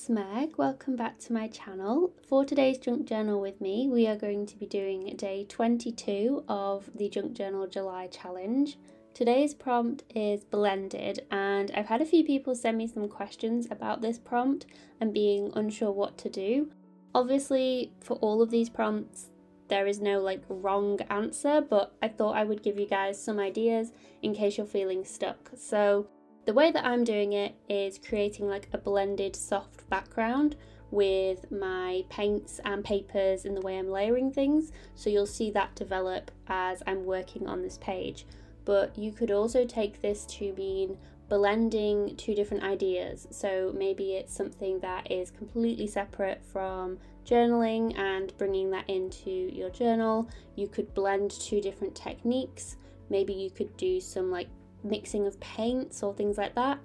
it's Meg. Welcome back to my channel. For today's junk journal with me, we are going to be doing day 22 of the Junk Journal July challenge. Today's prompt is blended, and I've had a few people send me some questions about this prompt and being unsure what to do. Obviously, for all of these prompts, there is no wrong answer, but I thought I would give you guys some ideas in case you're feeling stuck. So the way that I'm doing it is creating a blended soft background with my paints and papers in the way I'm layering things. So you'll see that develop as I'm working on this page. But you could also take this to mean blending two different ideas. So maybe it's something that is completely separate from journaling and bringing that into your journal. You could blend two different techniques. Maybe you could do some mixing of paints or things like that.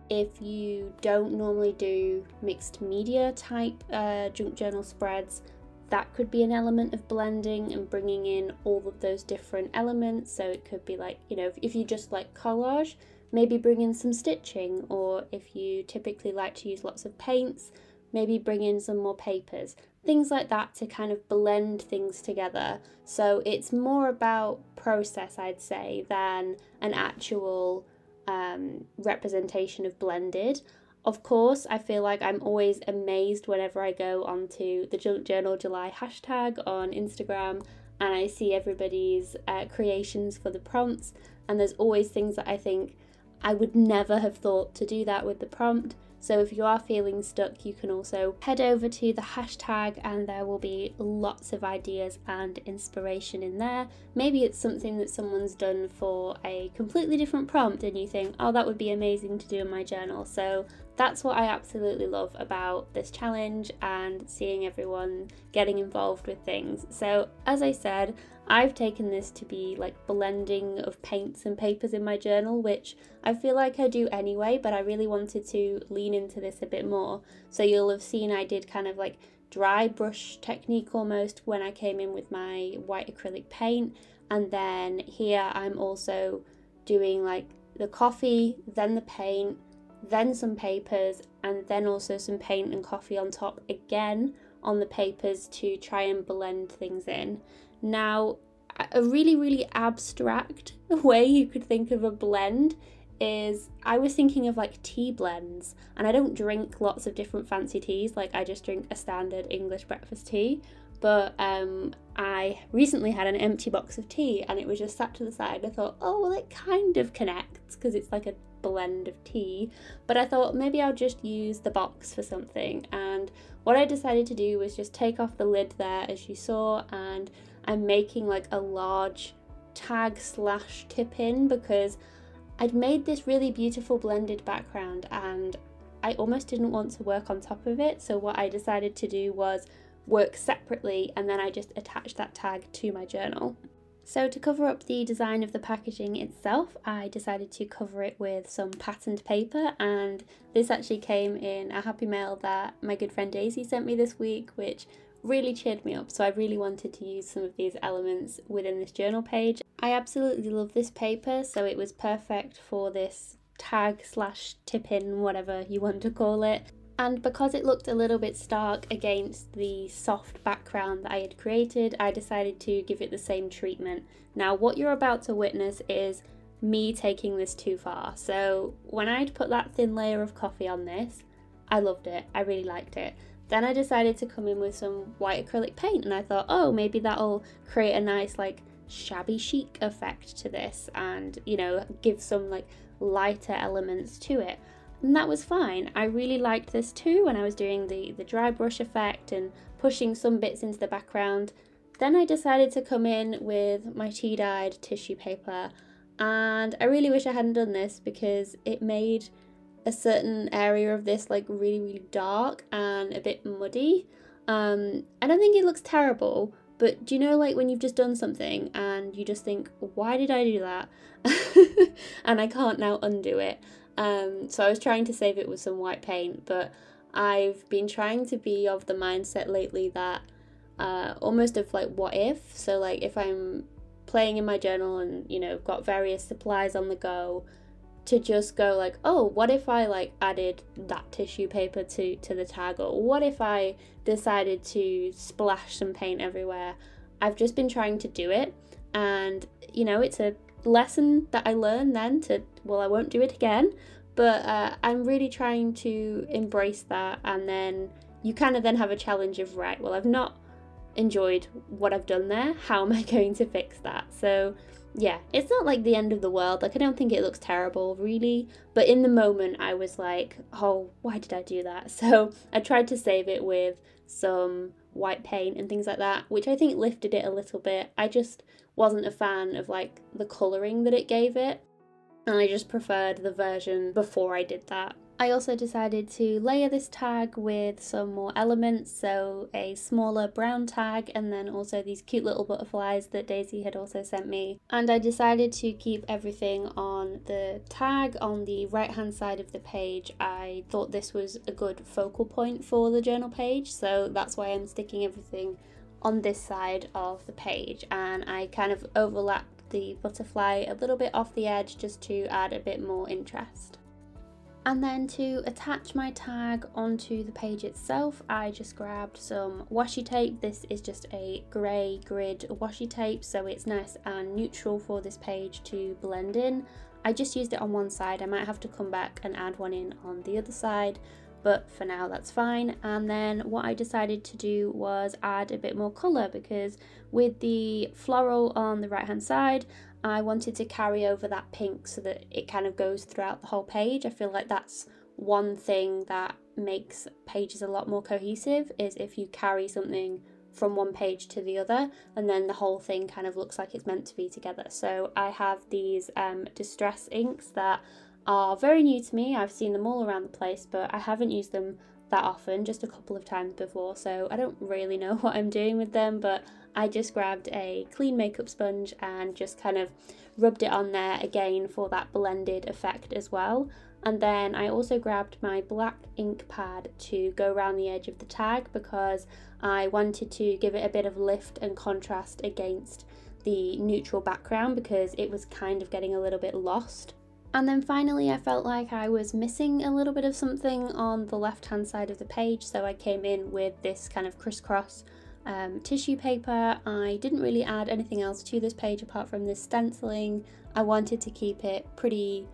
If you don't normally do mixed media type junk journal spreads, that could be an element of blending and bringing in all of those different elements. So it could be if you just like collage, maybe bring in some stitching, or if you typically like to use lots of paints, maybe bring in some more papers, things like that to kind of blend things together. So it's more about process, I'd say, than an actual representation of blended. Of course, I feel like I'm always amazed whenever I go onto the Junk Journal July hashtag on Instagram and I see everybody's creations for the prompts, and there's always things that I think I would never have thought to do that with the prompt. So if you are feeling stuck, you can also head over to the hashtag and there will be lots of ideas and inspiration in there. Maybe it's something that someone's done for a completely different prompt and you think, oh, that would be amazing to do in my journal. So that's what I absolutely love about this challenge and seeing everyone getting involved with things. So as I said, I've taken this to be blending of paints and papers in my journal, which I feel like I do anyway, but I really wanted to lean into this a bit more. So you'll have seen I did kind of dry brush technique almost when I came in with my white acrylic paint, and then here I'm also doing the coffee, then the paint, then some papers, and then also some paint and coffee on top again on the papers to try and blend things in. Now, a really abstract way you could think of a blend is, I was thinking of tea blends, and I don't drink lots of different fancy teas, I just drink a standard English breakfast tea, but I recently had an empty box of tea and it was just sat to the side. I thought, oh well, it kind of connects because it's a blend of tea, but I thought maybe I'll just use the box for something, and what I decided to do was just take off the lid there, as you saw, and I'm making a large tag / tip in because I'd made this really beautiful blended background and I almost didn't want to work on top of it. So what I decided to do was work separately, and then I just attached that tag to my journal. So to cover up the design of the packaging itself, I decided to cover it with some patterned paper, and this actually came in a happy mail that my good friend Daisy sent me this week, which really cheered me up. So I really wanted to use some of these elements within this journal page. I absolutely love this paper, so it was perfect for this tag / tip in, whatever you want to call it. And because it looked a little bit stark against the soft background that I had created, I decided to give it the same treatment. Now, what you're about to witness is me taking this too far. So when I'd put that thin layer of coffee on this, I loved it. I really liked it. Then I decided to come in with some white acrylic paint, and I thought, oh, maybe that'll create a nice shabby chic effect to this and, give some lighter elements to it. And that was fine. I really liked this too when I was doing the dry brush effect and pushing some bits into the background. Then I decided to come in with my tea dyed tissue paper, and I really wish I hadn't done this because it made a certain area of this really dark and a bit muddy. I don't think it looks terrible, but do you know when you've just done something and you just think, why did I do that? And I can't now undo it. So I was trying to save it with some white paint, but I've been trying to be of the mindset lately that almost of what if. So if I'm playing in my journal and got various supplies on the go, to just go like, oh, what if I like added that tissue paper to the tag, or what if I decided to splash some paint everywhere. I've just been trying to do it, and you know, it's a lesson that I learned then to, well, I won't do it again, but I'm really trying to embrace that. And then you kind of then have a challenge of, right, well, I've not enjoyed what I've done there, how am I going to fix that? So yeah, it's not like the end of the world, like I don't think it looks terrible really, but in the moment I was like, oh, why did I do that? So I tried to save it with some white paint and things like that, which I think lifted it a little bit. I just wasn't a fan of like the colouring that it gave it, and I just preferred the version before I did that. I also decided to layer this tag with some more elements, so a smaller brown tag and then also these cute little butterflies that Daisy had also sent me. And I decided to keep everything on the tag on the right hand side of the page. I thought this was a good focal point for the journal page, so that's why I'm sticking everything on this side of the page, and I kind of overlapped the butterfly a little bit off the edge just to add a bit more interest. And then to attach my tag onto the page itself, I just grabbed some washi tape. This is just a grey grid washi tape, so it's nice and neutral for this page to blend in. I just used it on one side. I might have to come back and add one in on the other side, but for now that's fine. And then what I decided to do was add a bit more colour, because with the floral on the right hand side, I wanted to carry over that pink so that it kind of goes throughout the whole page. I feel like that's one thing that makes pages a lot more cohesive, is if you carry something from one page to the other and then the whole thing kind of looks like it's meant to be together. So I have these Distress inks that are very new to me. I've seen them all around the place, but I haven't used them that often, just a couple of times before, so I don't really know what I'm doing with them, but I just grabbed a clean makeup sponge and just kind of rubbed it on there again for that blended effect as well. And then I also grabbed my black ink pad to go around the edge of the tag, because I wanted to give it a bit of lift and contrast against the neutral background, because it was kind of getting a little bit lost. And then finally I felt like I was missing a little bit of something on the left hand side of the page, so I came in with this kind of crisscross tissue paper. I didn't really add anything else to this page apart from this stenciling. I wanted to keep it pretty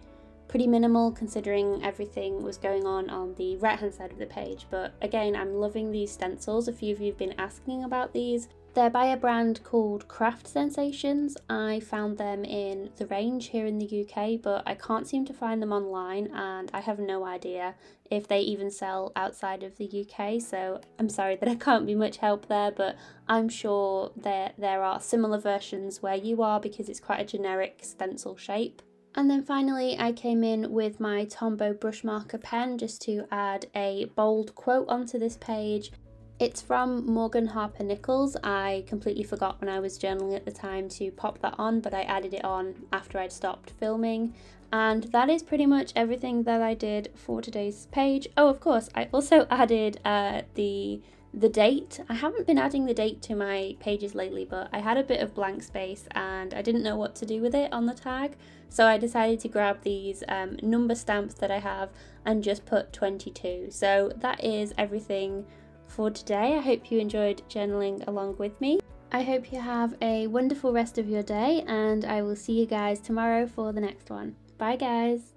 minimal considering everything was going on the right hand side of the page. But again, I'm loving these stencils. A few of you have been asking about these. They're by a brand called Craft Sensations. I found them in the range here in the UK, but I can't seem to find them online, and I have no idea if they even sell outside of the UK, so I'm sorry that I can't be much help there, but I'm sure there are similar versions where you are, because it's quite a generic stencil shape. And then finally I came in with my Tombow brush marker pen just to add a bold quote onto this page. It's from Morgan Harper Nichols. I completely forgot when I was journaling at the time to pop that on, but I added it on after I'd stopped filming. And that is pretty much everything that I did for today's page. Oh, of course, I also added the date. I haven't been adding the date to my pages lately, but I had a bit of blank space and I didn't know what to do with it on the tag. So I decided to grab these number stamps that I have and just put 22. So that is everything for today. I hope you enjoyed journaling along with me. I hope you have a wonderful rest of your day, and I will see you guys tomorrow for the next one. Bye guys!